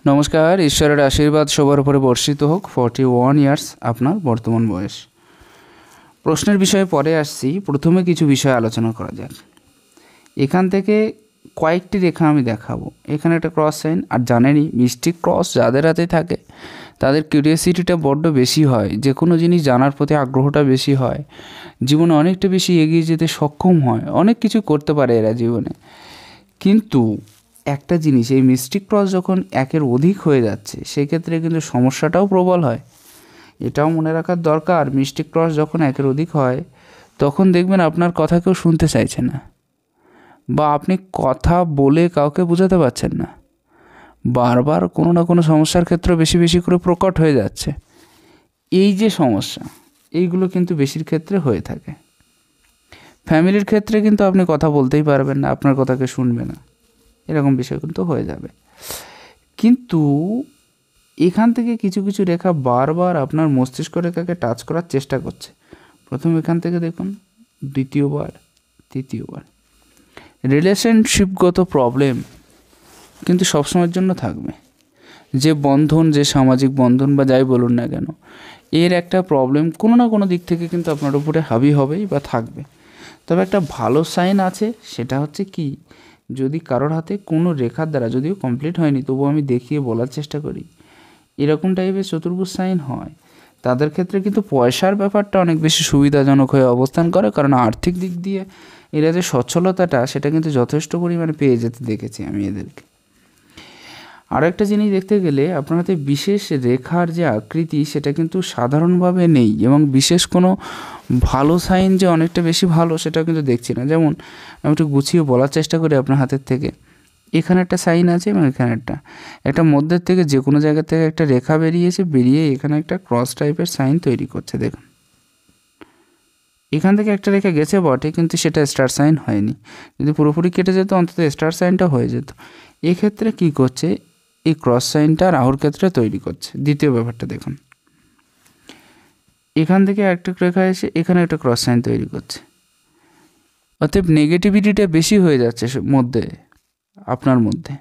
নমস্কার, ঈশ্বরের আশীর্বাদ সবার উপরে বর্ষিত হোক। 41 ইয়ার্স আপনার বর্তমান বয়স। প্রশ্নের বিষয়ে পরে আসছি, প্রথমে কিছু বিষয় আলোচনা করা যাক। এখান থেকে কয়েকটি রেখা আমি দেখাবো। এখানে একটা ক্রস সাইন, আর জানেনই মিস্টিক ক্রস যাদের হাতে থাকে তাদের কিউরিয়াসিটিটা বড্ড বেশি হয়, যে কোনো জিনিস জানার প্রতি আগ্রহটা বেশি হয়, জীবনে অনেকটা বেশি এগিয়ে যেতে সক্ষম হয়, অনেক কিছু করতে পারে এরা জীবনে। কিন্তু একটা জিনিস, এই মিস্টিক ক্রস যখন একের অধিক হয়ে যাচ্ছে সেক্ষেত্রে কিন্তু সমস্যাটাও প্রবল হয়। এটাও মনে রাখার দরকার, মিস্টিক ক্রস যখন একের অধিক হয় তখন দেখবেন আপনার কথা কেউ শুনতে চাইছে না, বা আপনি কথা বলে কাউকে বোঝাতে পারছেন না, বারবার কোনো না কোনো সমস্যার ক্ষেত্রে বেশি বেশি করে প্রকট হয়ে যাচ্ছে। এই যে সমস্যা, এইগুলো কিন্তু বেশির ক্ষেত্রে হয়ে থাকে। ফ্যামিলির ক্ষেত্রে কিন্তু আপনি কথা বলতেই পারবেন না, আপনার কথাকে শুনবে না, এরকম বিষয় কিন্তু হয়ে যাবে। কিন্তু এখান থেকে কিছু কিছু রেখা বারবার আপনার মস্তিষ্ক রেখাকে টাচ করার চেষ্টা করছে। প্রথম এখান থেকে দেখুন, দ্বিতীয়বার, তৃতীয়বার। রিলেশনশিপগত প্রবলেম কিন্তু সবসময়ের জন্য থাকবে। যে বন্ধন, যে সামাজিক বন্ধন বা যাই বলুন না কেন, এর একটা প্রবলেম কোনো না কোনো দিক থেকে কিন্তু আপনার উপরে হাবি হবেই বা থাকবে। তবে একটা ভালো সাইন আছে, সেটা হচ্ছে কি, যদি কারোর হাতে কোনো রেখার দ্বারা, যদিও কমপ্লিট হয়নি তবুও আমি দেখিয়ে বলার চেষ্টা করি, এরকম টাইপের চতুর্ভুজ সাইন হয়, তাদের ক্ষেত্রে কিন্তু পয়সার ব্যাপারটা অনেক বেশি সুবিধাজনক হয়ে অবস্থান করে। কারণ আর্থিক দিক দিয়ে এরা যে সচ্ছলতাটা, সেটা কিন্তু যথেষ্ট পরিমাণে পেয়ে যেতে দেখেছি আমি এদেরকে। আরও একটা জিনিস দেখতে গেলে আপনার হাতে বিশেষ রেখার যে আকৃতি, সেটা কিন্তু সাধারণভাবে নেই, এবং বিশেষ কোনো ভালো সাইন যে অনেকটা বেশি ভালো সেটাও কিন্তু দেখছি না। যেমন আমি একটু গুছিয়ে বলার চেষ্টা করি আপনার হাতের থেকে। এখানে একটা সাইন আছে এবং এখানে একটা মধ্যের থেকে যে কোনো জায়গা থেকে একটা রেখা বেরিয়েছে, বেরিয়ে এখানে একটা ক্রস টাইপের সাইন তৈরি করছে। দেখুন, এখান থেকে একটা রেখা গেছে বটে, কিন্তু সেটা স্টার সাইন হয়নি। যদি পুরোপুরি কেটে যেত অন্তত স্টার সাইনটা হয়ে যেত। এক্ষেত্রে কী করছে, এই ক্রস সাইনটা রাহুর ক্ষেত্রে তৈরি করছে। দ্বিতীয় ব্যাপারটা দেখুন, এখান থেকে একটা রেখা এসে এখানে একটা ক্রস সাইন তৈরি করছে। অতএব নেগেটিভিটিটা বেশি হয়ে যাচ্ছে মধ্যে, আপনার মধ্যে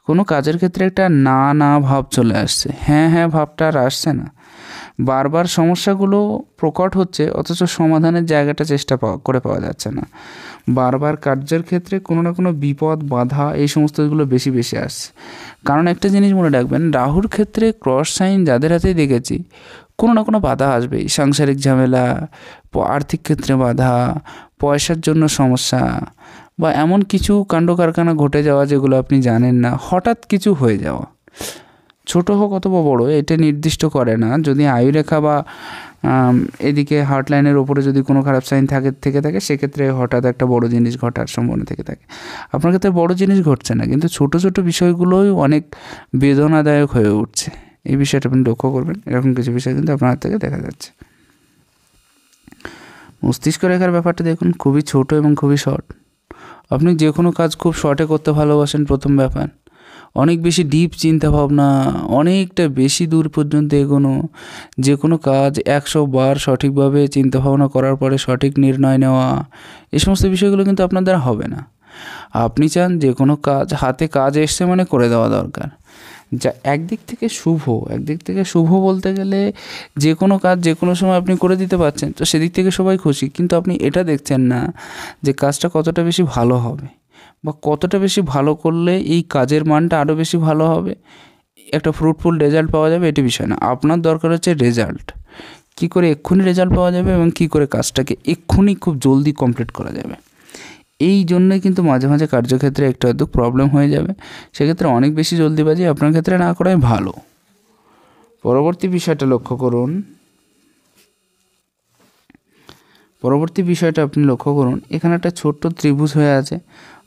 কোনো কাজের ক্ষেত্রে একটা না না ভাব চলে আসছে, হ্যাঁ হ্যাঁ ভাবটা আর আসছে না। বারবার সমস্যাগুলো প্রকট হচ্ছে, অথচ সমাধানের জায়গাটা চেষ্টা করে পাওয়া যাচ্ছে না। বারবার কার্যের ক্ষেত্রে কোনো না কোনো বিপদ, বাধা, এই সমস্তগুলো বেশি বেশি আসছে। কারণ একটা জিনিস মনে রাখবেন, রাহুর ক্ষেত্রে ক্রস সাইন যাদের হাতেই দেখেছি, কোনো না কোনো বাধা আসবেই। সাংসারিক ঝামেলা, আর্থিক ক্ষেত্রে বাধা, পয়সার জন্য সমস্যা, বা এমন কিছু কাণ্ড কারখানা ঘটে যাওয়া যেগুলো আপনি জানেন না, হঠাৎ কিছু হয়ে যাওয়া, ছোট হোক অথবা বড়, এটা নির্দিষ্ট করে না। যদি আয়ুরেখা বা এদিকে হার্ট লাইনের ওপরে যদি কোনো খারাপ সাইন থেকে থাকে, সেক্ষেত্রে হঠাৎ একটা বড় জিনিস ঘটার সম্ভাবনা থেকে থাকে। আপনার ক্ষেত্রে বড় জিনিস ঘটছে না, কিন্তু ছোট ছোট বিষয়গুলোই অনেক বেদনাদায়ক হয়ে উঠছে। এই বিষয়টা আপনি লক্ষ্য করবেন, এরকম কিছু বিষয় কিন্তু আপনার হাত থেকে দেখা যাচ্ছে। মস্তিষ্ক রেখার ব্যাপারটা দেখুন, খুবই ছোট এবং খুবই শর্ট। আপনি যে কোনো কাজ খুব শর্টে করতে ভালোবাসেন, প্রথম ব্যাপার। অনেক বেশি ডিপ চিন্তাভাবনা, অনেকটা বেশি দূর পর্যন্ত এগোনো, যে কোনো কাজ 100 বার সঠিকভাবে চিন্তাভাবনা করার পরে সঠিক নির্ণয় নেওয়া, এই সমস্ত বিষয়গুলো কিন্তু আপনার দ্বারা হবে না। আপনি চান যে কোনো কাজ, হাতে কাজ এসছে মানে করে দেওয়া দরকার, যা একদিক থেকে শুভ বলতে গেলে যে কোনো কাজ যে কোনো সময় আপনি করে দিতে পারছেন, তো সেদিক থেকে সবাই খুশি। কিন্তু আপনি এটা দেখছেন না যে কাজটা কতটা বেশি ভালো হবে, বা কতটা বেশি ভালো করলে এই কাজের মানটা আরও বেশি ভালো হবে, একটা ফ্রুটফুল রেজাল্ট পাওয়া যাবে, এটি বিষয় না। আপনার দরকার হচ্ছে রেজাল্ট, কী করে এক্ষুনি রেজাল্ট পাওয়া যাবে এবং কী করে কাজটাকে এক্ষুনি খুব জলদি কমপ্লিট করা যাবে। এই জন্যই কিন্তু মাঝে মাঝে কার্যক্ষেত্রে একটু আধটু প্রবলেম হয়ে যাবে। সেক্ষেত্রে অনেক বেশি জলদিবাজি আপনার ক্ষেত্রে না করাই ভালো। পরবর্তী বিষয়টা লক্ষ্য করুন, এখানে একটা ছোট্ট ত্রিভুজ হয়ে আছে,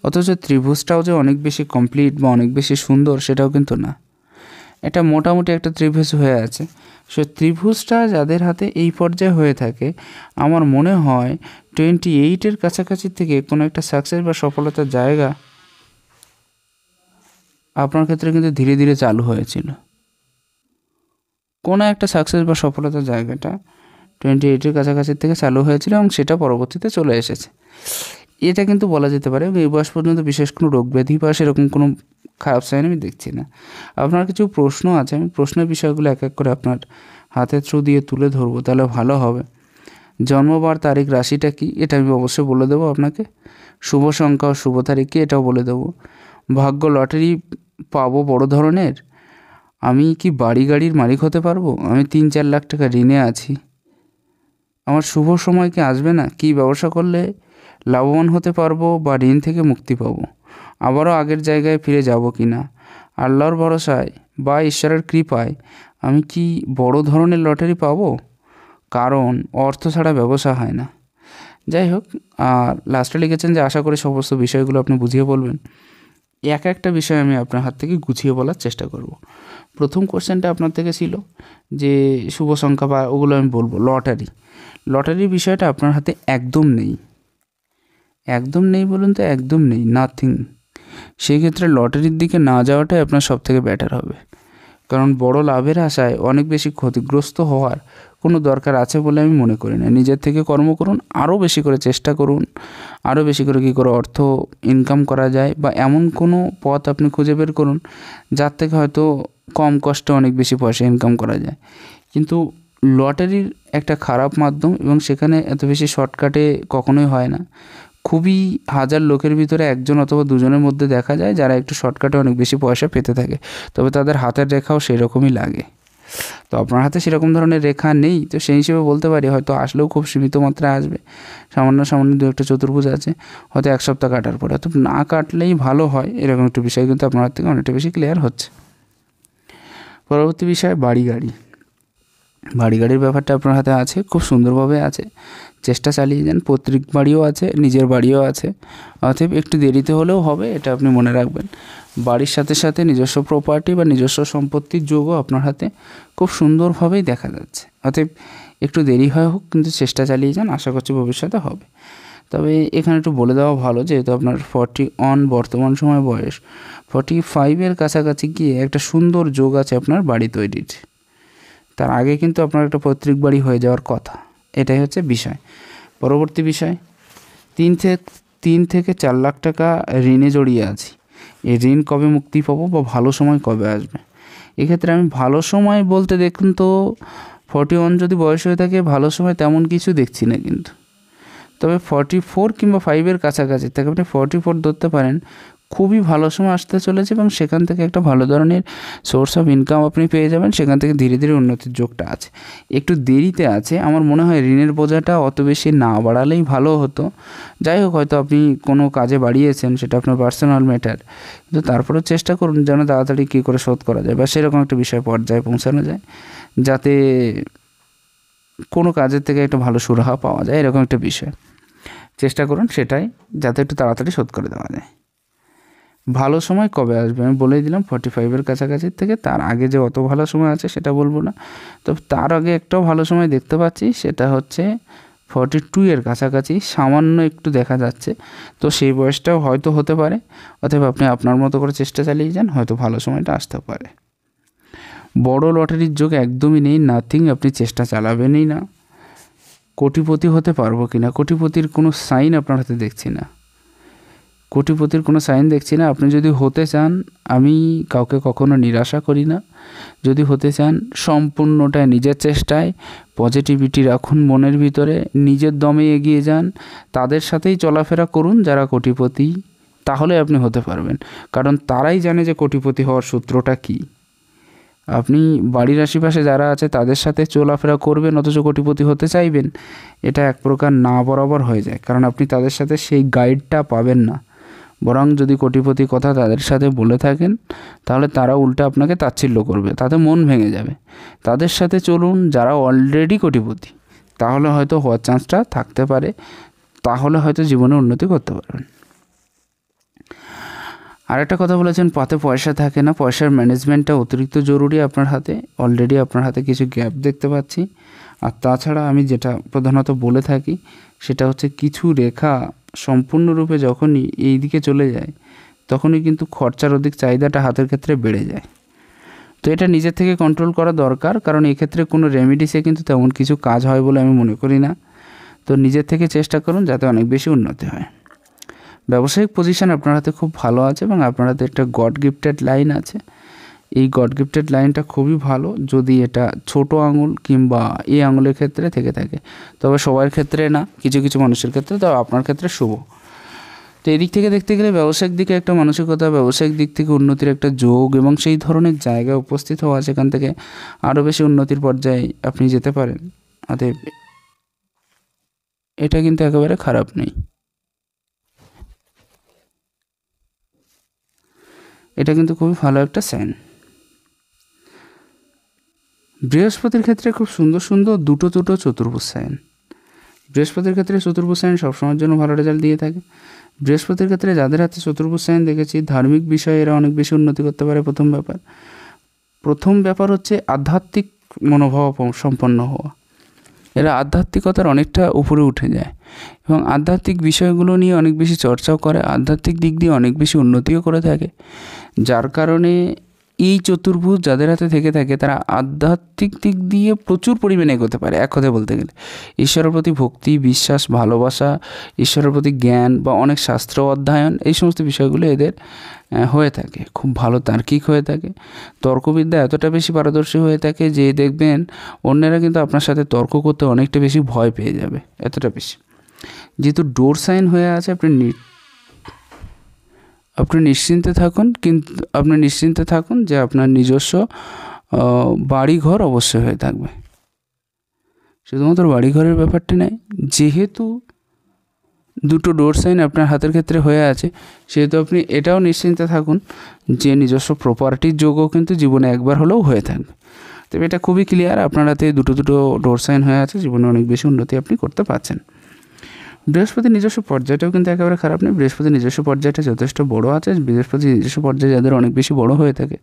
অথচ ত্রিভুজটাও যে অনেক বেশি কমপ্লিট বা অনেক বেশি সুন্দর সেটাও কিন্তু না। এটা মোটামুটি একটা ত্রিভুজ হয়ে আছে। সে ত্রিভুজটা যাদের হাতে এই পর্যায়ে হয়ে থাকে, আমার মনে হয় 28-এর কাছাকাছি থেকে কোনো একটা সাকসেস বা সফলতার জায়গা আপনার ক্ষেত্রে কিন্তু ধীরে ধীরে চালু হয়েছিল। কোনো একটা সাকসেস বা সফলতার জায়গাটা 28-এর কাছাকাছি থেকে চালু হয়েছিল এবং সেটা পরবর্তীতে চলে এসেছে। এটা কিন্তু বলা যেতে পারে। এবং এই বয়স পর্যন্ত বিশেষ কোনো রোগ ব্যাধি বা সেরকম কোনো খারাপ সাইন আমি দেখছি না। আপনার কিছু প্রশ্ন আছে, আমি প্রশ্নের বিষয়গুলো এক এক করে আপনার হাতের থ্রু দিয়ে তুলে ধরবো, তাহলে ভালো হবে। জন্মবার, তারিখ, রাশিটা কি এটা আমি অবশ্যই বলে দেবো আপনাকে। শুভ সংখ্যা ও শুভ তারিখ কি এটাও বলে দেবো। ভাগ্য লটারি পাবো বড় ধরনের। আমি কি বাড়ি গাড়ির মালিক হতে পারবো। আমি 3-4 লাখ টাকা ঋণে আছি। আমার শুভ সময় কি আসবে না। কী ব্যবসা করলে লাভবান হতে পারবো বা ঋণ থেকে মুক্তি পাবো। আবারও আগের জায়গায় ফিরে যাব কি না। আল্লাহর ভরসায় বা ঈশ্বরের কৃপায় আমি কি বড় ধরনের লটারি পাবো। কারণ অর্থ ছাড়া ব্যবসা হয় না। যাই হোক, আর লাস্টে লিখেছেন যে আশা করি সমস্ত বিষয়গুলো আপনি বুঝিয়ে বলবেন। এক একটা বিষয় আমি আপনার হাত থেকে গুছিয়ে বলার চেষ্টা করব। প্রথম কোশ্চেনটা আপনার থেকে ছিল যে শুভ সংখ্যা বা ওগুলো আমি বলবো। লটারির বিষয়টা আপনার হাতে একদম নেই। একদম নেই বলুন তো, একদম নেই, নাথিং। সেই ক্ষেত্রে লটারির দিকে না যাওয়াটাই আপনার সব থেকে বেটার হবে। কারণ বড় লাভের আশায় অনেক বেশি ক্ষতিগ্রস্ত হওয়ার কোনো দরকার আছে বলে আমি মনে করি না। নিজের থেকে কর্ম করুন, আরও বেশি করে চেষ্টা করুন, আরও বেশি করে কী করে অর্থ ইনকাম করা যায় বা এমন কোনো পথ আপনি খুঁজে বের করুন যার থেকে হয়তো কম কষ্টে অনেক বেশি পয়সা ইনকাম করা যায়। কিন্তু লটারির একটা খারাপ মাধ্যম, এবং সেখানে এত বেশি শর্টকাটে কখনোই হয় না। খুবই হাজার লোকের ভিতরে একজন অথবা দুজনের মধ্যে দেখা যায় যারা একটু শর্টকাটে অনেক বেশি পয়সা পেতে থাকে, তবে তাদের হাতের রেখাও সেই রকমই লাগে। তো আপনার হাতে সেরকম ধরনের রেখা নেই, তো সেই হিসেবে বলতে পারি হয়তো আসলেও খুব সীমিত মাত্রায় আসবে। সামান্য দু একটা চতুর্ভুজ আছে, হয়তো 1 সপ্তাহ কাটার পরে, তো না কাটলেই ভালো হয়। এরকম একটা বিষয় কিন্তু আপনার হাত থেকে অনেকটা বেশি ক্লিয়ার হচ্ছে। পরবর্তী বিষয় বাড়ি গাড়ির ব্যাপারটা আপনার হাতে আছে, খুব সুন্দরভাবে আছে। চেষ্টা চালিয়ে যান। পৈতৃক বাড়িও আছে, নিজের বাড়িও আছে, অতএব একটু দেরিতে হলেও হবে, এটা আপনি মনে রাখবেন। বাড়ির সাথে সাথে নিজস্ব প্রপার্টি বা নিজস্ব সম্পত্তির যোগও আপনার হাতে খুব সুন্দরভাবেই দেখা যাচ্ছে। অতএব একটু দেরি হয় হোক, কিন্তু চেষ্টা চালিয়ে যান, আশা করছি ভবিষ্যতে হবে। তবে এখানে একটু বলে দেওয়া ভালো, যেহেতু আপনার 41 বর্তমান সময় বয়স, 45-এর কাছাকাছি গিয়ে একটা সুন্দর যোগ আছে আপনার বাড়ি তৈরির। তার আগে কিন্তু আপনার একটা পৈতৃক বাড়ি হয়ে যাওয়ার কথা, এটাই হচ্ছে বিষয়। পরবর্তী বিষয়, 3 থেকে 4 লাখ টাকা ঋণে জড়িয়ে আছি। এই ঋণ কবে মুক্তি পাবো বা ভালো সময় কবে আসবে। এক্ষেত্রে আমি ভালো সময় বলতে, দেখুন তো 41 যদি বয়স হয়ে থাকে, ভালো সময় তেমন কিছু দেখছি না কিন্তু। তবে 44 কিংবা 5-এর কাছাকাছি থেকে আপনি 44 ধরতে পারেন, খুবই ভালো সময় আসতে চলেছে, এবং সেখান থেকে একটা ভালো ধরনের সোর্স অফ ইনকাম আপনি পেয়ে যাবেন। সেখান থেকে ধীরে ধীরে উন্নতির যোগটা আছে। একটু দেরিতে আছে, আমার মনে হয় ঋণের বোঝাটা অত বেশি না বাড়ালেই ভালো হতো। যাই হোক, হয়তো আপনি কোনো কাজে বাড়িয়েছেন, সেটা আপনার পার্সোনাল ম্যাটার, কিন্তু তারপরেও চেষ্টা করুন যেন তাড়াতাড়ি কী করে শোধ করা যায় বা সেরকম একটা বিষয় পর্যায়ে পৌঁছানো যায়, যাতে কোনো কাজের থেকে একটা ভালো সুরাহা পাওয়া যায়। এরকম একটা বিষয় চেষ্টা করুন, সেটাই যাতে একটু তাড়াতাড়ি শোধ করে দেওয়া যায়। ভালো সময় কবে আসবে আমি বলেই দিলাম, 45-এর কাছাকাছি থেকে। তার আগে যে অত ভালো সময় আছে সেটা বলবো না, তো তার আগে একটাও ভালো সময় দেখতে পাচ্ছি, সেটা হচ্ছে 42-এর কাছাকাছি সামান্য একটু দেখা যাচ্ছে। তো সেই বয়সটাও হয়তো হতে পারে। অতএব আপনি আপনার মতো করে চেষ্টা চালিয়ে যান, হয়তো ভালো সময়টা আসতে পারে। বড় লটারির যোগ একদমই নেই, নাথিং। আপনি চেষ্টা চালাবেনই না। কোটিপতি হতে পারবো কি না, কোটিপতির কোনো সাইন আপনার হাতে দেখছি না। কোটিপতির কোনো সাইন দেখছি না। আপনি যদি হতে চান, আমি কাউকে কখনো নিরাশা করি না। যদি হতে চান, সম্পূর্ণটাই নিজের চেষ্টায় পজিটিভিটি রাখুন মনের ভিতরে, নিজের দমে এগিয়ে যান, তাদের সাথেই চলাফেরা করুন যারা কোটিপতি, তাহলে আপনি হতে পারবেন। কারণ তারাই জানে যে কোটিপতি হওয়ার সূত্রটা কী। আপনি বাড়ির আশেপাশে যারা আছে তাদের সাথে চলাফেরা করবেন, অথচ কোটিপতি হতে চাইবেন, এটা এক প্রকার না বরাবর হয়ে যায়। কারণ আপনি তাদের সাথে সেই গাইডটা পাবেন না। বরং যদি কোটিপতি কথা তাদের সাথে বলে থাকেন, তাহলে তারা উল্টে আপনাকে তাচ্ছিল্য করবে, তাতে মন ভেঙে যাবে। তাদের সাথে চলুন যারা অলরেডি কোটিপতি, তাহলে হয়তো হওয়ার চান্সটা থাকতে পারে, তাহলে হয়তো জীবনে উন্নতি করতে পারবেন। আর একটা কথা বলেছেন, পাতে পয়সা থাকে না। পয়সার ম্যানেজমেন্টটা অতিরিক্ত জরুরি আপনার হাতে। অলরেডি আপনার হাতে কিছু গ্যাপ দেখতে পাচ্ছি। আর তাছাড়া আমি যেটা প্রধানত বলে থাকি, সেটা হচ্ছে কিছু রেখা সম্পূর্ণরূপে যখনই এই দিকে চলে যায়, তখনই কিন্তু খরচার অধিক চাহিদাটা হাতের ক্ষেত্রে বেড়ে যায়। তো এটা নিজের থেকে কন্ট্রোল করা দরকার, কারণ এক্ষেত্রে কোনো রেমেডিসে কিন্তু তেমন কিছু কাজ হয় বলে আমি মনে করি না। তো নিজের থেকে চেষ্টা করুন যাতে অনেক বেশি উন্নতি হয়। ব্যবসায়িক পজিশন আপনার হাতে খুব ভালো আছে এবং আপনার হাতে একটা গড গিফটেড লাইন আছে। এই গড গিফটেড লাইনটা খুবই ভালো যদি এটা ছোট আঙুল কিংবা এই আঙুলের ক্ষেত্রে থেকে থাকে, তবে সবার ক্ষেত্রে না, কিছু কিছু মানুষের ক্ষেত্রে, তবে আপনার ক্ষেত্রে শুভ। তো এই দিক থেকে দেখতে গেলে ব্যবসায়িক দিকে একটা মানসিকতা, ব্যবসায়িক দিক থেকে উন্নতির একটা যোগ এবং সেই ধরনের জায়গায় উপস্থিত হওয়া, সেখান থেকে আরও বেশি উন্নতির পর্যায়ে আপনি যেতে পারেন। অতএব এটা কিন্তু একেবারে খারাপ নেই, এটা কিন্তু খুবই ভালো একটা সাইন। বৃহস্পতির ক্ষেত্রে খুব সুন্দর সুন্দর দুটো চতুর্ভুজ সাইন। বৃহস্পতির ক্ষেত্রে চতুর্ভুজ সাইন সবসময়ের জন্য ভালো রেজাল্ট দিয়ে থাকে। বৃহস্পতির ক্ষেত্রে যাদের হাতে চতুর্ভুজ সাইন দেখেছি, ধার্মিক বিষয়ে এরা অনেক বেশি উন্নতি করতে পারে। প্রথম ব্যাপার হচ্ছে আধ্যাত্মিক মনোভাব সম্পন্ন হওয়া। এরা আধ্যাত্মিকতার অনেকটা উপরে উঠে যায় এবং আধ্যাত্মিক বিষয়গুলো নিয়ে অনেক বেশি চর্চাও করে, আধ্যাত্মিক দিক দিয়ে অনেক বেশি উন্নতিও করে থাকে। যার কারণে এই চতুর্ভুজ যাদের হাতে থেকে থাকে তারা আধ্যাত্মিক দিক দিয়ে প্রচুর পরিমাণে এগোতে পারে। এক কথায় বলতে গেলে ঈশ্বরের প্রতি ভক্তি, বিশ্বাস, ভালোবাসা, ঈশ্বরের প্রতি জ্ঞান বা অনেক শাস্ত্র অধ্যয়ন, এই সমস্ত বিষয়গুলো এদের হয়ে থাকে। খুব ভালো তার্কিক হয়ে থাকে, তর্কবিদ্যা এতটা বেশি পারদর্শী হয়ে থাকে যে দেখবেন অন্যেরা কিন্তু আপনার সাথে তর্ক করতে অনেকটা বেশি ভয় পেয়ে যাবে, এতটা বেশি। যেহেতু ডোর সাইন হয়ে আছে, আপনি নিশ্চিন্তে থাকুন, কিন্তু আপনি নিশ্চিন্তে থাকুন যে আপনার নিজস্ব বাড়িঘর অবশ্যই হয়ে থাকবে। শুধুমাত্র বাড়িঘরের ব্যাপারটা নেই, যেহেতু দুটো ডোর সাইন আপনার হাতের ক্ষেত্রে হয়ে আছে, সেহেতু আপনি এটাও নিশ্চিন্তে থাকুন যে নিজস্ব প্রপার্টির যোগও কিন্তু জীবনে একবার হলেও হয়ে থাকবে। তবে এটা খুবই ক্লিয়ার, আপনার হাতে দুটো ডোর সাইন হয়ে আছে, জীবনে অনেক বেশি উন্নতি আপনি করতে পারছেন। বৃহস্পতির নিজস্ব পর্যায়টাও কিন্তু একেবারে খারাপ নেই। বৃহস্পতির নিজস্ব পর্যায়টা যথেষ্ট বড় আছে। বৃহস্পতির নিজস্ব পর্যায়ে যাদের অনেক বেশি বড় হয়ে থাকে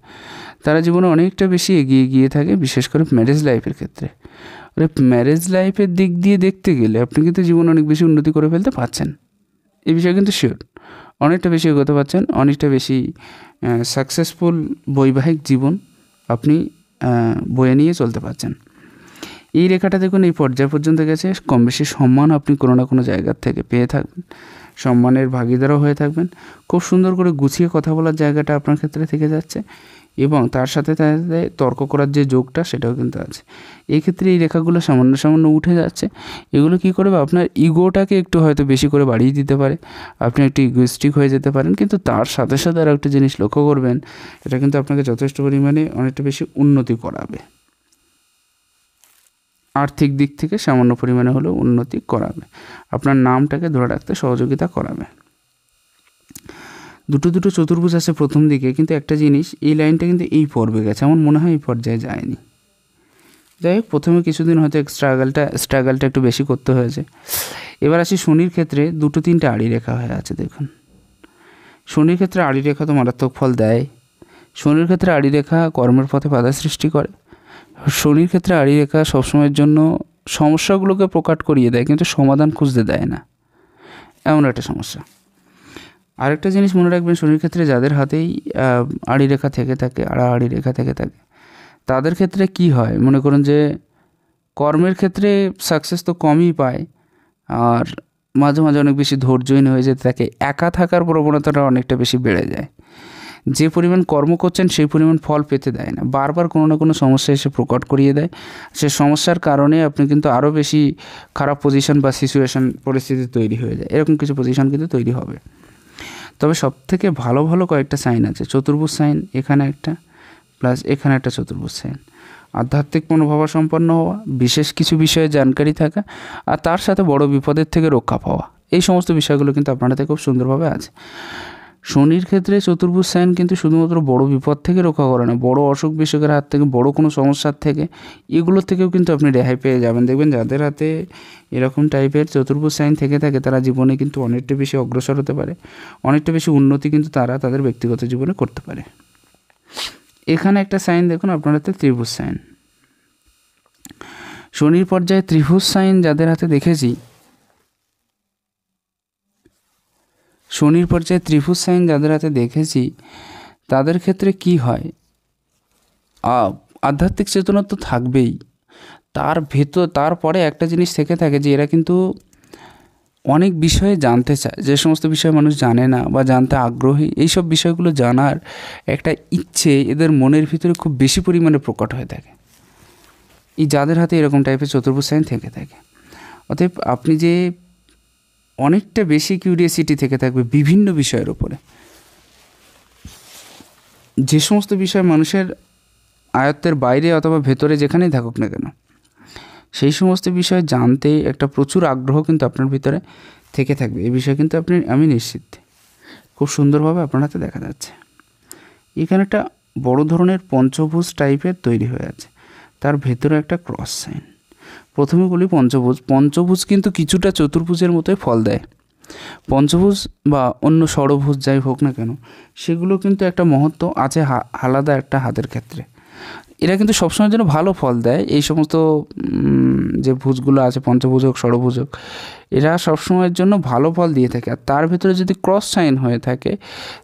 তারা জীবনে অনেকটা বেশি এগিয়ে গিয়ে থাকে, বিশেষ করে ম্যারেজ লাইফের ক্ষেত্রে। ম্যারেজ লাইফের দিক দিয়ে দেখতে গেলে আপনি কিন্তু জীবনে অনেক বেশি উন্নতি করে ফেলতে পারছেন, এই বিষয়ে কিন্তু শিওর। অনেকটা বেশি এগোতে পারছেন, অনেকটা বেশি সাকসেসফুল বৈবাহিক জীবন আপনি বয়ে নিয়ে চলতে পারছেন। এই রেখাটা দেখুন এই পর্যায় পর্যন্ত গেছে, কম বেশি সম্মান আপনি কোনো না কোনো জায়গার থেকে পেয়ে থাকবেন, সম্মানের ভাগিদারও হয়ে থাকবেন। খুব সুন্দর করে গুছিয়ে কথা বলার জায়গাটা আপনার ক্ষেত্রে থেকে যাচ্ছে এবং তার সাথে সাথে তর্ক করার যে যোগটা সেটাও কিন্তু আছে। এই ক্ষেত্রে এই রেখাগুলো সামান্য উঠে যাচ্ছে। এগুলো কী করবে, আপনার ইগোটাকে একটু হয়তো বেশি করে বাড়িয়ে দিতে পারে, আপনি একটু ইগোইস্টিক হয়ে যেতে পারেন। কিন্তু তার সাথে সাথে আর একটা জিনিস লক্ষ্য করবেন, এটা কিন্তু আপনাকে যথেষ্ট পরিমাণে অনেকটা বেশি উন্নতি করাবে, আর্থিক দিক থেকে সামান্য পরিমাণে হলেও উন্নতি করাবে, আপনার নামটাকে ধরে রাখতে সহযোগিতা করাবে। দুটো চতুর্ভুজ আছে প্রথম দিকে, কিন্তু একটা জিনিস, এই লাইনটা কিন্তু এই পর্বে গেছে, আমার মনে হয় এই পর্যায়ে যায়নি। যাই হোক, প্রথমে কিছুদিন হয়তো স্ট্রাগলটা একটু বেশি করতে হয়েছে। এবার আসি শনির ক্ষেত্রে, 2-3টে আড়ি রেখা হয়ে আছে। দেখুন শনির ক্ষেত্রে আড়ি রেখা তো মারাত্মক ফল দেয়। শনির ক্ষেত্রে আড়ি রেখা কর্মের পথে বাধা সৃষ্টি করে। শনির ক্ষেত্রে আড়ি রেখা সবসময়ের জন্য সমস্যাগুলোকে প্রকাট করিয়ে দেয়, কিন্তু সমাধান খুঁজতে দেয় না, এমন একটা সমস্যা। আরেকটা জিনিস মনে রাখবেন, শনির ক্ষেত্রে যাদের হাতেই আড়ি রেখা থেকে থাকে, আড়ি রেখা থেকে থাকে, তাদের ক্ষেত্রে কি হয়, মনে করুন যে কর্মের ক্ষেত্রে সাকসেস তো কমই পায়, আর মাঝে মাঝে অনেক বেশি ধৈর্যহীন হয়ে যেতে থাকে, একা থাকার প্রবণতাটা অনেকটা বেশি বেড়ে যায়। যে পরিমাণ কর্ম করছেন সেই পরিমাণ ফল পেতে দেয় না, বারবার কোনো না কোনো সমস্যা এসে প্রকট করিয়ে দেয়। সে সমস্যার কারণে আপনি কিন্তু আরও বেশি খারাপ পজিশন বা পরিস্থিতি তৈরি হয়ে যায়, এরকম কিছু পজিশন কিন্তু তৈরি হবে। তবে সবথেকে ভালো কয়েকটা সাইন আছে। চতুর্ভুজ সাইন এখানে একটা, প্লাস এখানে একটা চতুর্ভুজ সাইন। আধ্যাত্মিক মনোভাবা সম্পন্ন হওয়া, বিশেষ কিছু বিষয়ে জানকারি থাকা, আর তার সাথে বড় বিপদের থেকে রক্ষা পাওয়া, এই সমস্ত বিষয়গুলো কিন্তু আপনার হাতে খুব সুন্দরভাবে আছে। শনির ক্ষেত্রে চতুর্ভুজ সাইন কিন্তু শুধুমাত্র বড় বিপদ থেকে রক্ষা করে না, বড় অসুখ বিসুখের হাত থেকে, বড় কোনো সমস্যার থেকে, এগুলোর থেকেও কিন্তু আপনি রেহাই পেয়ে যাবেন। দেখবেন যাদের হাতে এরকম টাইপের চতুর্ভুজ সাইন থেকে থাকে তারা জীবনে কিন্তু অনেকটা বেশি অগ্রসর হতে পারে, অনেকটা বেশি উন্নতি কিন্তু তারা তাদের ব্যক্তিগত জীবনে করতে পারে। এখানে একটা সাইন দেখুন, আপনার হাতে ত্রিভুজ সাইন। শনির পর্যায়ে ত্রিভুজ সাইন যাদের হাতে দেখেছি, শনির পর্যায়ে ত্রিভুজ সাইন যাদের হাতে দেখেছি তাদের ক্ষেত্রে কি হয়, আধ্যাত্মিক চেতনা তো থাকবেই, তারপরে একটা জিনিস থেকে থাকে যে এরা কিন্তু অনেক বিষয়ে জানতে চায়, যে সমস্ত বিষয়ে মানুষ জানে না বা জানতে আগ্রহী, এইসব বিষয়গুলো জানার একটা ইচ্ছে এদের মনের ভিতরে খুব বেশি পরিমাণে প্রকট হয়ে থাকে। এই যাদের হাতে এরকম টাইপের চতুর্ভুজ সাইন থেকে থাকে, অতএব আপনি যে অনেকটা বেশি কিউরিয়াসিটি থেকে থাকবে বিভিন্ন বিষয়ের উপরে, যে সমস্ত বিষয় মানুষের আয়ত্তের বাইরে অথবা ভেতরে যেখানেই থাকুক না কেন, সেই সমস্ত বিষয় জানতে একটা প্রচুর আগ্রহ কিন্তু আপনার ভিতরে থেকে থাকবে। এই বিষয়ে কিন্তু আমি নিশ্চিত, খুব সুন্দরভাবে আপনার হাতে দেখা যাচ্ছে। এখানে একটা বড় ধরনের পঞ্চভুজ টাইপের তৈরি হয়ে আছে, তার ভেতরে একটা ক্রস সাইন। প্রথমে বলি পঞ্চভুজ কিন্তু কিছুটা চতুর্ভুজের মতোই ফল দেয়। পঞ্চভুজ বা অন্য ষড়ভুজ যাই হোক না কেন, সেগুলো কিন্তু একটা মহত্ব আছে আলাদা একটা হাতের ক্ষেত্রে। এরা কিন্তু সবসময়ের জন্য ভালো ফল দেয়। এই সমস্ত যে ভুজগুলো আছে, পঞ্চভুজ হোক ষড়ভুজ হোক, এরা সবসময়ের জন্য ভালো ফল দিয়ে থাকে। আর তার ভিতরে যদি ক্রস সাইন হয়ে থাকে,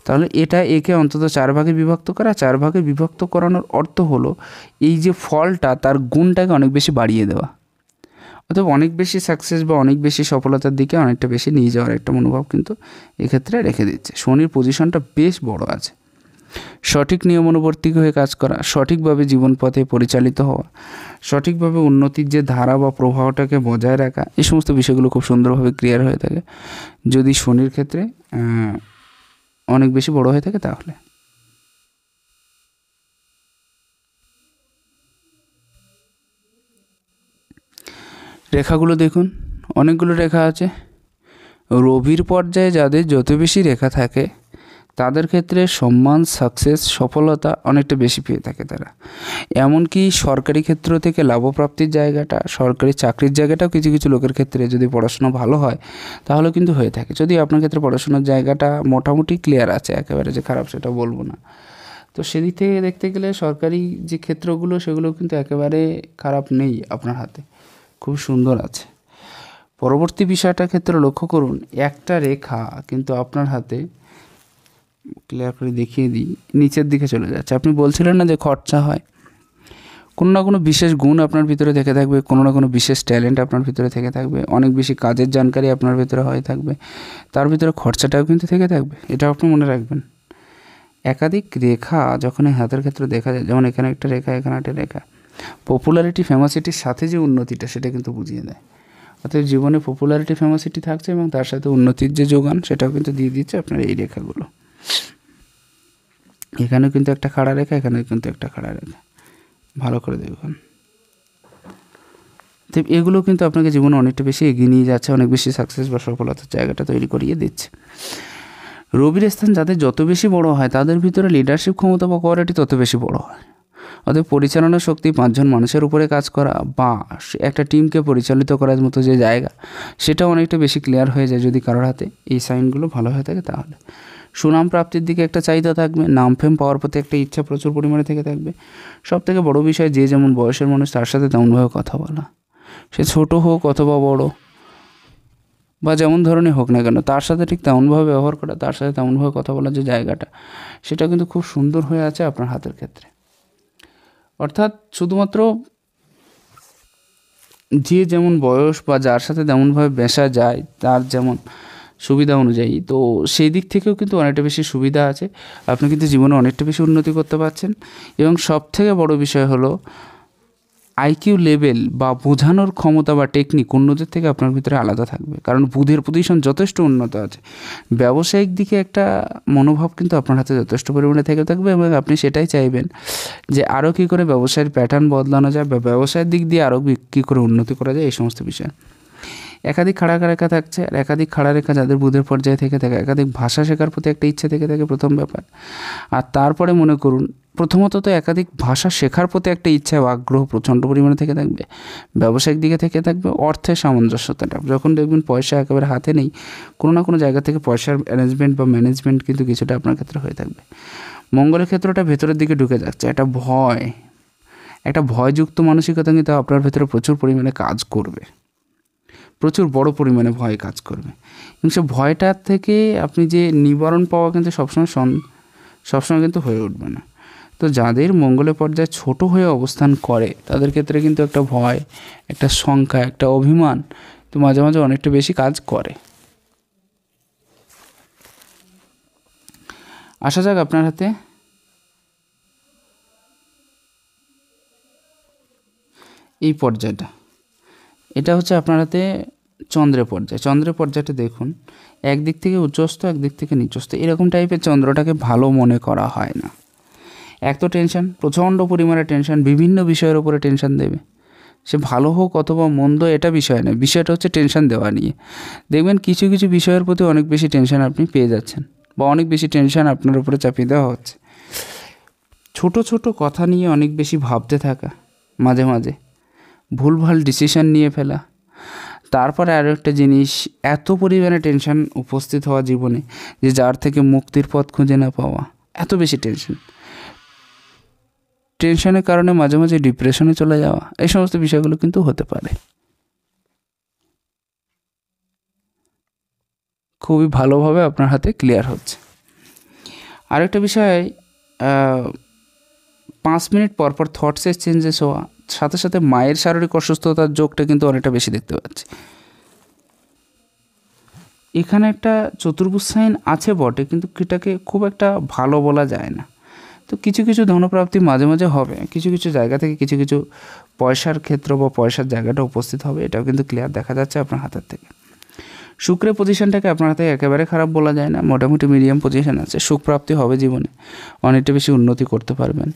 তাহলে এটা একে অন্তত 4 ভাগে বিভক্ত করা। 4 ভাগে বিভক্ত করানোর অর্থ হলো এই যে ফলটা, তার গুণটাকে অনেক বেশি বাড়িয়ে দেওয়া, অথবা অনেক বেশি সাকসেস বা অনেক বেশি সফলতার দিকে অনেকটা বেশি নিয়ে যাওয়ার একটা মনোভাব কিন্তু এক্ষেত্রে রেখে দিচ্ছে। শনির পজিশনটা বেশ বড় আছে। সঠিক নিয়মানুবর্তী হয়ে কাজ করা, সঠিকভাবে জীবন পথে পরিচালিত হওয়া, সঠিকভাবে উন্নতির যে ধারা বা প্রবাহটাকে বজায় রাখা, এই সমস্ত বিষয়গুলো খুব সুন্দরভাবে ক্লিয়ার হয়ে থাকে যদি শনির ক্ষেত্রে অনেক বেশি বড় হয়ে থাকে। তাহলে রেখাগুলো দেখুন, অনেকগুলো রেখা আছে। রবির পর্যায়ে যাদের যত বেশি রেখা থাকে, তাদের ক্ষেত্রে সম্মান, সাকসেস, সফলতা অনেকটা বেশি পেয়ে থাকে তারা। এমনকি সরকারি ক্ষেত্র থেকে লাভপ্রাপ্তির জায়গাটা, সরকারি চাকরির জায়গাটাও কিছু কিছু লোকের ক্ষেত্রে যদি পড়াশোনা ভালো হয় তাহলে কিন্তু হয়ে থাকে। যদি আপনার ক্ষেত্রে পড়াশোনার জায়গাটা মোটামুটি ক্লিয়ার আছে, একেবারে যে খারাপ সেটা বলবো না, তো সেদিক থেকে দেখতে গেলে সরকারি যে ক্ষেত্রগুলো সেগুলো কিন্তু একেবারে খারাপ নেই, আপনার হাতে খুব সুন্দর আছে। পরবর্তী বিষয়টার ক্ষেত্রে লক্ষ্য করুন, একটা রেখা কিন্তু আপনার হাতে ক্লিয়ার করে দেখিয়ে দিই, নিচের দিকে চলে যাচ্ছে। আপনি বলছিলেন না যে খরচা হয়, কোনো না কোনো বিশেষ গুণ আপনার ভিতরে থেকে থাকবে, কোনো না কোনো বিশেষ ট্যালেন্ট আপনার ভিতরে থেকে থাকবে, অনেক বেশি কাজের জানকারি আপনার ভিতরে হয়ে থাকবে, তার ভিতরে খরচাটাও কিন্তু থেকে থাকবে। এটাও আপনি মনে রাখবেন। একাধিক রেখা যখন এই হাতের ক্ষেত্রে দেখা যায়, যেমন এখানে একটা রেখা, এখানে একটা রেখা, পপুলারিটি ফেমাসিটির সাথে যে উন্নতিটা সেটা কিন্তু বুঝিয়ে দেয়। অর্থাৎ জীবনে পপুলারিটি ফেমাসিটি থাকছে এবং তার সাথে উন্নতির যে যোগান সেটাও কিন্তু দিয়ে দিচ্ছে আপনার এই রেখাগুলো। এখানেও কিন্তু একটা খাড়া রেখা, এখানেও কিন্তু একটা খাড়া রেখা, ভালো করে দেখুন। তো এগুলো কিন্তু আপনাকে জীবনে অনেকটা বেশি এগিয়ে নিয়ে যাচ্ছে, অনেক বেশি সাকসেস বা সফলতার জায়গাটা তৈরি করিয়ে দিচ্ছে। রবির স্থান যাদের যত বেশি বড় হয়, তাদের ভিতরে লিডারশিপ ক্ষমতা বা কোয়ালিটি তত বেশি বড় হয়। অতএব পরিচালনা শক্তি, 5 জন মানুষের উপরে কাজ করা বা একটা টিমকে পরিচালিত করার মতো যে জায়গা, সেটাও অনেকটা বেশি ক্লিয়ার হয়ে যায় যদি কারোর হাতে এই সাইনগুলো ভালো হয়ে থাকে। তাহলে সুনাম প্রাপ্তির দিকে একটা চাহিদা থাকবে, নাম ফেম পাওয়ার প্রতি একটা ইচ্ছা প্রচুর পরিমাণে থেকে থাকবে। সব থেকে বড়ো বিষয়, যে যেমন বয়সের মানুষ তার সাথে তেমনভাবে কথা বলা, সে ছোটো হোক অথবা বড় বা যেমন ধরনের হোক না কেন, তার সাথে ঠিক তেমনভাবে ব্যবহার করা, তার সাথে তেমনভাবে কথা বলার যে জায়গাটা, সেটা কিন্তু খুব সুন্দর হয়ে আছে আপনার হাতের ক্ষেত্রে। অর্থাৎ শুধুমাত্র যে যেমন বয়স বা যার সাথে তেমনভাবে মেশা যায়, তার যেমন সুবিধা অনুযায়ী, তো সেই দিক থেকেও কিন্তু অনেকটা বেশি সুবিধা আছে। আপনি কিন্তু জীবনে অনেকটা বেশি উন্নতি করতে পারছেন। এবং সবথেকে বড় বিষয় হলো আইকিউ লেভেল বা বোঝানোর ক্ষমতা বা টেকনিক অন্যদের থেকে আপনার ভিতরে আলাদা থাকবে, কারণ বুধের পজিশন যথেষ্ট উন্নত আছে। ব্যবসায়িক দিকে একটা মনোভাব কিন্তু আপনার হাতে যথেষ্ট পরিমাণে থেকে থাকবে এবং আপনি সেটাই চাইবেন যে আরও কী করে ব্যবসায়ের প্যাটার্ন বদলানো যায় বা ব্যবসায়ের দিক দিয়ে আরও কী করে উন্নতি করা যায়, এই সমস্ত বিষয়। একাধিক খাড়া রেখা থাকছে, আর একাধিক খাড়া রেখা যাদের বুধের পর্যায়ে থেকে থাকে, একাধিক ভাষা শেখার প্রতি একটা ইচ্ছে থেকে থাকে, প্রথম ব্যাপার। আর তারপরে মনে করুন, প্রথমত তো একাধিক ভাষা শেখার প্রতি একটা ইচ্ছা বা আগ্রহ প্রচণ্ড পরিমাণে থেকে থাকবে। ব্যবসায়িক দিকে থেকে থাকবে অর্থের সামঞ্জস্যতাটা, যখন দেখবেন পয়সা একেবারে হাতে নেই, কোনো না কোনো জায়গা থেকে পয়সার অ্যারেঞ্জমেন্ট বা ম্যানেজমেন্ট কিন্তু কিছুটা আপনার ক্ষেত্রে হয়ে থাকবে। মঙ্গলের ক্ষেত্রটা ভেতরের দিকে ঢুকে যাচ্ছে, একটা ভয়যুক্ত মানসিকতা কিন্তু আপনার ভেতরে প্রচুর পরিমাণে কাজ করবে, প্রচুর বড় পরিমাণে ভয় কাজ করবে। এবং সে ভয়টার থেকে আপনি যে নিবারণ পাওয়া কিন্তু সবসময় কিন্তু হয়ে উঠবে না। তো যাদের মঙ্গলের পর্যায়ে ছোট হয়ে অবস্থান করে, তাদের ক্ষেত্রে কিন্তু একটা ভয়, একটা শঙ্কা, একটা অভিমান তো মাঝে মাঝে অনেকটা বেশি কাজ করে। আসা যাক আপনার হাতে এই পর্যায়টা, এটা হচ্ছে আপনার হাতে চন্দ্রের পর্যায়। চন্দ্রের পর্যায়টা দেখুন, একদিক থেকে উচ্চস্থ, একদিক থেকে নিচস্থ, এরকম টাইপের চন্দ্রটাকে ভালো মনে করা হয় না। এক তো টেনশন, প্রচণ্ড পরিমাণে টেনশন, বিভিন্ন বিষয়ের উপরে টেনশন দেবে, সে ভালো হোক অথবা মন্দ এটা বিষয় নয়, বিষয়টা হচ্ছে টেনশন দেওয়া নিয়ে। দেখবেন কিছু কিছু বিষয়ের প্রতি অনেক বেশি টেনশন আপনি পেয়ে যাচ্ছেন, বা অনেক বেশি টেনশন আপনার উপরে চাপিয়ে দেওয়া হচ্ছে। ছোট ছোট কথা নিয়ে অনেক বেশি ভাবতে থাকা, মাঝে মাঝে ভুলভাল ডিসিশন নিয়ে ফেলা। তারপরে আরও একটা জিনিস, এত পরিমাণে টেনশন উপস্থিত হওয়া জীবনে যে যার থেকে মুক্তির পথ খুঁজে না পাওয়া, এত বেশি টেনশন, টেনশনের কারণে মাঝে মাঝে ডিপ্রেশনে চলে যাওয়া, এই সমস্ত বিষয়গুলো কিন্তু হতে পারে। খুবই ভালোভাবে আপনার হাতে ক্লিয়ার হচ্ছে। আরেকটা বিষয়, 5 মিনিট পর পর থটসের চেঞ্জেস হওয়া, সাথে সাথে মায়ের শারীরিক অসুস্থতার যোগটা কিন্তু অনেকটা বেশি দেখতে পাচ্ছি। এখানে একটা চতুর্ভুজ সাইন আছে বটে, কিন্তু এটাকে খুব একটা ভালো বলা যায় না। তো কিছু কিছু ধনপ্রাপ্তি মাঝে মাঝে হবে, কিছু কিছু জায়গা থেকে কিছু কিছু পয়সার ক্ষেত্র বা পয়সার জায়গাটা উপস্থিত হবে, এটাও কিন্তু ক্লিয়ার দেখা যাচ্ছে আপনার হাতের থেকে। শুক্রের পজিশনটাকে আপনার হাতে একেবারে খারাপ বলা যায় না, মোটামুটি মিডিয়াম পজিশন আছে, সুখ প্রাপ্তি হবে জীবনে, অনেকটা বেশি উন্নতি করতে পারবেন।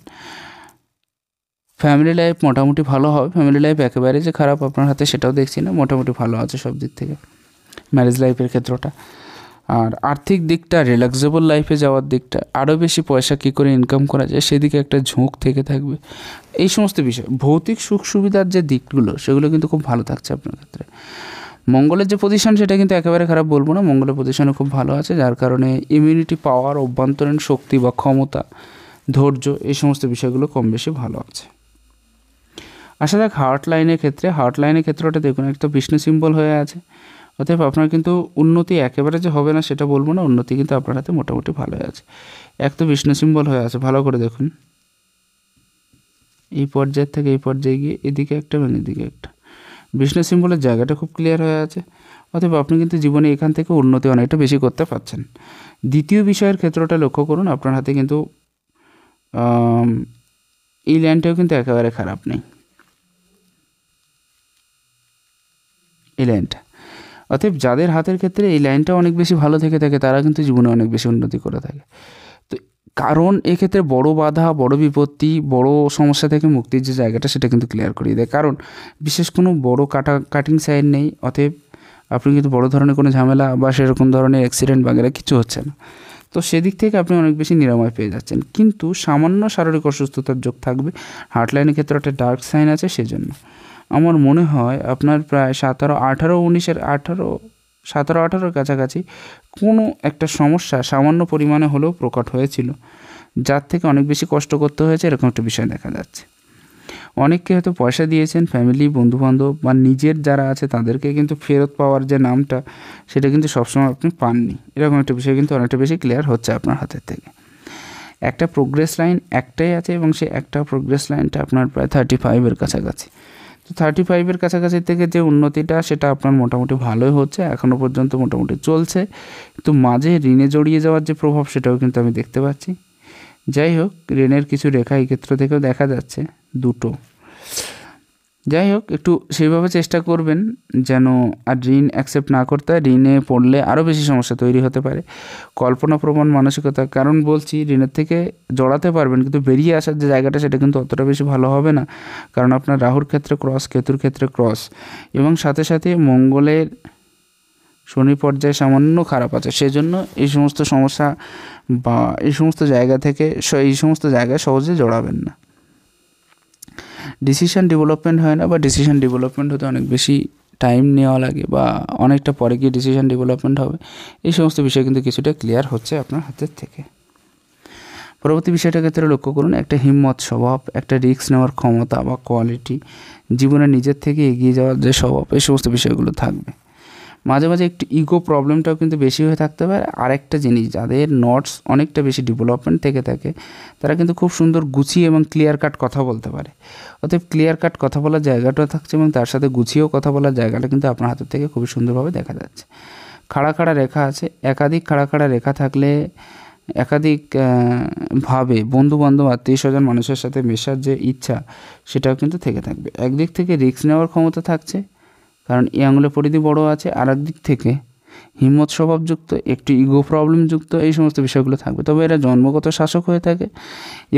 ফ্যামিলি লাইফ মোটামুটি ভালো হবে, ফ্যামিলি লাইফ একেবারে যে খারাপ আপনার হাতে সেটাও দেখছি না, মোটামুটি ভালো আছে সব দিক থেকে ম্যারেজ লাইফের ক্ষেত্রটা। আর আর্থিক দিকটা, রিল্যাক্সেবল লাইফে যাওয়ার দিকটা, আরও বেশি পয়সা কী করে ইনকাম করা যায় সেদিকে একটা ঝোঁক থেকে থাকবে। এই সমস্ত বিষয়, ভৌতিক সুখ সুবিধার যে দিকগুলো সেগুলো কিন্তু খুব ভালো থাকছে আপনার ক্ষেত্রে। মঙ্গলের যে পজিশন সেটা কিন্তু একেবারে খারাপ বলবো না, মঙ্গলের পজিশনও খুব ভালো আছে, যার কারণে ইমিউনিটি পাওয়ার, অভ্যন্তরীণ শক্তি বা ক্ষমতা, ধৈর্য, এই সমস্ত বিষয়গুলো কম বেশি ভালো আছে। আসা যাক হার্ট লাইনের ক্ষেত্রে। হার্ট লাইনের ক্ষেত্রটা দেখুন, একটা বিষ্ণু সিম্বল হয়ে আছে, অতএব আপনার কিন্তু উন্নতি একেবারে যে হবে না সেটা বলবো না, উন্নতি কিন্তু আপনার হাতে মোটামুটি ভালো আছে। এক তো বিষ্ণু সিম্বল হয়ে আছে, ভালো করে দেখুন, এই পর্যায়ের থেকে এই পর্যায়ে গিয়ে এদিকে একটা এবং এদিকে একটা, বিষ্ণু সিম্বলের জায়গাটা খুব ক্লিয়ার হয়ে আছে, অতএব আপনি কিন্তু জীবনে এখান থেকে উন্নতি অনেকটা বেশি করতে পারছেন। দ্বিতীয় বিষয়ের ক্ষেত্রটা লক্ষ্য করুন, আপনার হাতে কিন্তু এই লাইনটাও কিন্তু একেবারে খারাপ নেই, এই লাইনটা। অতএব যাদের হাতের ক্ষেত্রে এই লাইনটা অনেক বেশি ভালো থেকে থাকে তারা কিন্তু জীবনে অনেক বেশি উন্নতি করে থাকে। তো কারণ এক্ষেত্রে বড় বাধা, বড় বিপত্তি, বড় সমস্যা থেকে মুক্তির যে জায়গাটা সেটা কিন্তু ক্লিয়ার করিয়ে দেয়, কারণ বিশেষ কোনো বড় কাটিং সাইড নেই, অতএব আপনি কিন্তু বড় ধরনের কোনো ঝামেলা বা সেরকম ধরনের অ্যাক্সিডেন্ট বাগেরা কিছু হচ্ছে না, তো সেদিক থেকে আপনি অনেক বেশি নিরাময় পেয়ে যাচ্ছেন। কিন্তু সামান্য শারীরিক অসুস্থতার যোগ থাকবে, হার্ট লাইনের ক্ষেত্রে একটা ডার্ক সাইন আছে, সেজন্য আমার মনে হয় আপনার প্রায় 17-18 কাছাকাছি কোনো একটা সমস্যা সামান্য পরিমাণে হলেও প্রকট হয়েছিল, যার থেকে অনেক বেশি কষ্ট করতে হয়েছে, এরকম একটা বিষয় দেখা যাচ্ছে। অনেককে হয়তো পয়সা দিয়েছেন, ফ্যামিলি, বন্ধুবান্ধব বা নিজের যারা আছে তাদেরকে কিন্তু ফেরত পাওয়ার যে নামটা সেটা কিন্তু সবসময় আপনি পাননি, এরকম একটা বিষয় কিন্তু অনেকটা বেশি ক্লিয়ার হচ্ছে আপনার হাতের থেকে। একটা প্রোগ্রেস লাইন একটাই আছে, এবং সেই একটা প্রোগ্রেস লাইনটা আপনার প্রায় 35-এর কাছাকাছি। তো 35-এর কাছাকাছি থেকে যে উন্নতিটা সেটা আপনার মোটামুটি ভালোই হচ্ছে, এখনও পর্যন্ত মোটামুটি চলছে, কিন্তু মাঝে ঋণে জড়িয়ে যাওয়ার যে প্রভাব সেটাও কিন্তু আমি দেখতে পাচ্ছি। যাই হোক, ঋণের কিছু রেখা এই ক্ষেত্র থেকেও দেখা যাচ্ছে, দুটো। যাই হোক, একটু সেইভাবে চেষ্টা করবেন যেন আর ঋণ অ্যাকসেপ্ট না করতে হয়, ঋণে পড়লে আরও বেশি সমস্যা তৈরি হতে পারে। কল্পনাপ্রবণ মানসিকতা, কারণ বলছি ঋণের থেকে জড়াতে পারবেন, কিন্তু বেরিয়ে আসার যে জায়গাটা সেটা কিন্তু অতটা বেশি ভালো হবে না, কারণ আপনার রাহুর ক্ষেত্রে ক্রস, কেতুর ক্ষেত্রে ক্রস, এবং সাথে সাথে মঙ্গলের শনি পর্যায়ে সামান্য খারাপ আছে, সেজন্য এই সমস্ত সমস্যা বা এই সমস্ত জায়গা থেকে এই সমস্ত জায়গায় সহজে জড়াবেন না। ডিসিশন ডেভেলপমেন্ট হয় না, বা ডিসিশন ডেভেলপমেন্ট হতে অনেক বেশি টাইম নেওয়া লাগে, বা অনেকটা পরে গিয়ে ডিসিশন ডেভেলপমেন্ট হবে, এই সমস্ত বিষয় কিন্তু কিছুটা ক্লিয়ার হচ্ছে আপনার হাতের থেকে। পরবর্তী বিষয়টার ক্ষেত্রে লক্ষ্য করুন, একটা হিম্মত স্বভাব, একটা রিস্ক নেওয়ার ক্ষমতা বা কোয়ালিটি, জীবনে নিজের থেকে এগিয়ে যাওয়ার যে স্বভাব, এই সমস্ত বিষয়গুলো থাকবে। মাঝে মাঝে একটু ইগো প্রবলেমটাও কিন্তু বেশি হয়ে থাকতে পারে। আরেকটা জিনিস, যাদের নটস অনেকটা বেশি ডেভেলপমেন্ট থেকে থাকে তারা কিন্তু খুব সুন্দর গুছিয়ে এবং ক্লিয়ার কাট কথা বলতে পারে, অতএব ক্লিয়ার কাট কথা বলার জায়গাটাও থাকছে, এবং তার সাথে গুছিয়েও কথা বলার জায়গাটা কিন্তু আপনার হাতের থেকে খুবই সুন্দরভাবে দেখা যাচ্ছে। খাড়া খাড়া রেখা আছে, একাধিক খাড়া খাড়া রেখা থাকলে একাধিক ভাবে বন্ধুবান্ধব আত্মীয় স্বজন মানুষের সাথে মেশার যে ইচ্ছা সেটাও কিন্তু থেকে থাকবে। একদিক থেকে রিস্ক নেওয়ার ক্ষমতা থাকছে, কারণ এই আঙুলের পরিধি বড় আছে, আর একদিক থেকে হিম্মত স্বভাবযুক্ত, একটু ইগো প্রবলেমযুক্ত, এই সমস্ত বিষয়গুলো থাকবে। তবে এরা জন্মগত শাসক হয়ে থাকে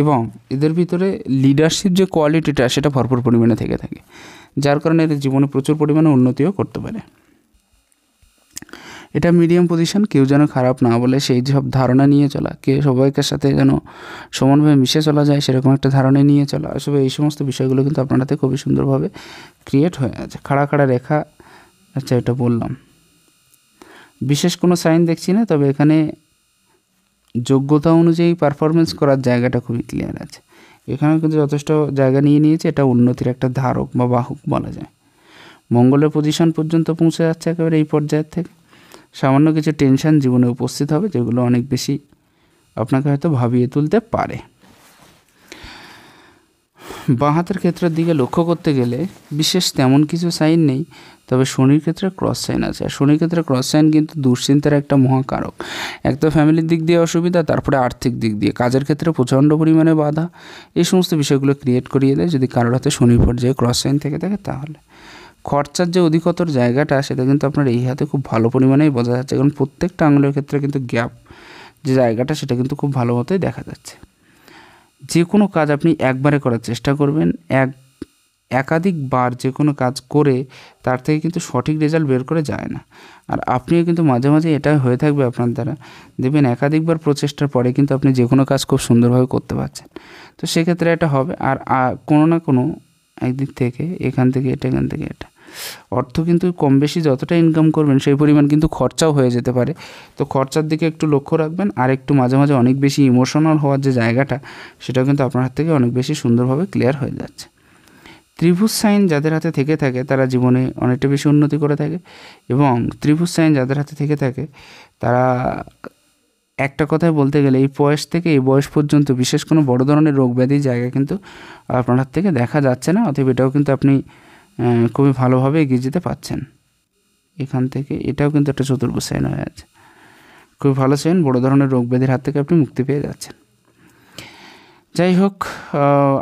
এবং এদের ভিতরে লিডারশিপ যে কোয়ালিটিটা সেটা ভরপুর পরিমাণে থেকে থাকে, যার কারণে এদের জীবনে প্রচুর পরিমাণে উন্নতিও করতে পারে। এটা মিডিয়াম পজিশন, কেউ যেন খারাপ না বলে সেই সব ধারণা নিয়ে চলা, কেউ সবাইকার সাথে যেন সমানভাবে মিশে চলা যায় সেরকম একটা ধারণা নিয়ে চলা, আসলে এই সমস্ত বিষয়গুলো কিন্তু আপনার হাতে খুবই সুন্দরভাবে ক্রিয়েট হয়ে আছে। খাড়া খাড়া রেখা, আচ্ছা এটা বললাম। বিশেষ কোনো সাইন দেখছি না, তবে এখানে যোগ্যতা অনুযায়ী পারফরমেন্স করার জায়গাটা খুবই ক্লিয়ার আছে। এখানেও কিন্তু যথেষ্ট জায়গা নিয়ে নিয়েছে, এটা উন্নতির একটা ধারক বা বাহক বলা যায়। মঙ্গলের পজিশন পর্যন্ত পৌঁছে যাচ্ছে একেবারে এই পর্যায়ের থেকে। সামান্য কিছু টেনশন জীবনে উপস্থিত হবে, যেগুলো অনেক বেশি আপনাকে হয়তো ভাবিয়ে তুলতে পারে। বাঁ হাতের ক্ষেত্রের দিকে লক্ষ্য করতে গেলে বিশেষ তেমন কিছু সাইন নেই, তবে শনির ক্ষেত্রে ক্রস সাইন আছে। আর শনির ক্ষেত্রে ক্রস সাইন কিন্তু দুশ্চিন্তার একটা মহাকারক। এক তো ফ্যামিলির দিক দিয়ে অসুবিধা, তারপরে আর্থিক দিক দিয়ে, কাজের ক্ষেত্রে প্রচণ্ড পরিমাণে বাধা, এই সমস্ত বিষয়গুলো ক্রিয়েট করিয়ে দেয় যদি কারোর হাতে শনির পর্যায়ে ক্রস সাইন থেকে থাকে। তাহলে খরচার যে অধিকতর জায়গাটা সেটা কিন্তু আপনার এই হাতে খুব ভালো পরিমাণেই বোঝা যাচ্ছে, কারণ প্রত্যেকটা আঙুলের ক্ষেত্রে কিন্তু গ্যাপ যে জায়গাটা সেটা কিন্তু খুব ভালো মতোই দেখা যাচ্ছে। যে কোনো কাজ আপনি একবারে করার চেষ্টা করবেন, একাধিকবার যে কোনো কাজ করে তার থেকে কিন্তু সঠিক রেজাল্ট বের করে যায় না। আর আপনিও কিন্তু মাঝে মাঝে এটা হয়ে থাকবে আপনার দ্বারা, দেখবেন একাধিকবার প্রচেষ্টার পরে কিন্তু আপনি যে কোনো কাজ খুব সুন্দরভাবে করতে পারছেন। তো সেক্ষেত্রে এটা হবে। আর কোনো না কোনো একদিক থেকে, এখান থেকে এটা, এখান থেকে এটা, অর্থ কিন্তু কম বেশি যতটা ইনকাম করবেন সেই পরিমাণ কিন্তু খরচাও হয়ে যেতে পারে। তো খরচার দিকে একটু লক্ষ্য রাখবেন। আর একটু মাঝে মাঝে অনেক বেশি ইমোশনাল হওয়ার যে জায়গাটা সেটাও কিন্তু আপনার হাত থেকে অনেক বেশি সুন্দরভাবে ক্লিয়ার হয়ে যাচ্ছে। ত্রিভুজ সাইন যাদের হাতে থেকে থাকে তারা জীবনে অনেকটা বেশি উন্নতি করে থাকে, এবং ত্রিভুজ সাইন যাদের হাতে থেকে থাকে তারা একটা কথায় বলতে গেলে এই বয়স থেকে এই বয়স পর্যন্ত বিশেষ কোনো বড় ধরনের রোগ ব্যাধির জায়গা কিন্তু আপনার হাত থেকে দেখা যাচ্ছে না। অতএব এটাও কিন্তু আপনি খুবই ভালোভাবে এগিয়ে যেতে পারছেন। এখান থেকে এটাও কিন্তু একটা চতুর্ভুজ সাইন হয়ে আছে, খুবই ভালো সাইন। বড় ধরনের রোগ ব্যাধির হাত থেকে আপনি মুক্তি পেয়ে যাচ্ছেন। যাই হোক,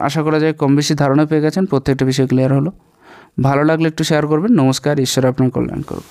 আশা করা যায় কম বেশি ধারণা পেয়ে গেছেন, প্রত্যেকটা বিষয় ক্লিয়ার হলো। ভালো লাগলে একটু শেয়ার করবেন। নমস্কার, ঈশ্বর আপনার কল্যাণ করুক।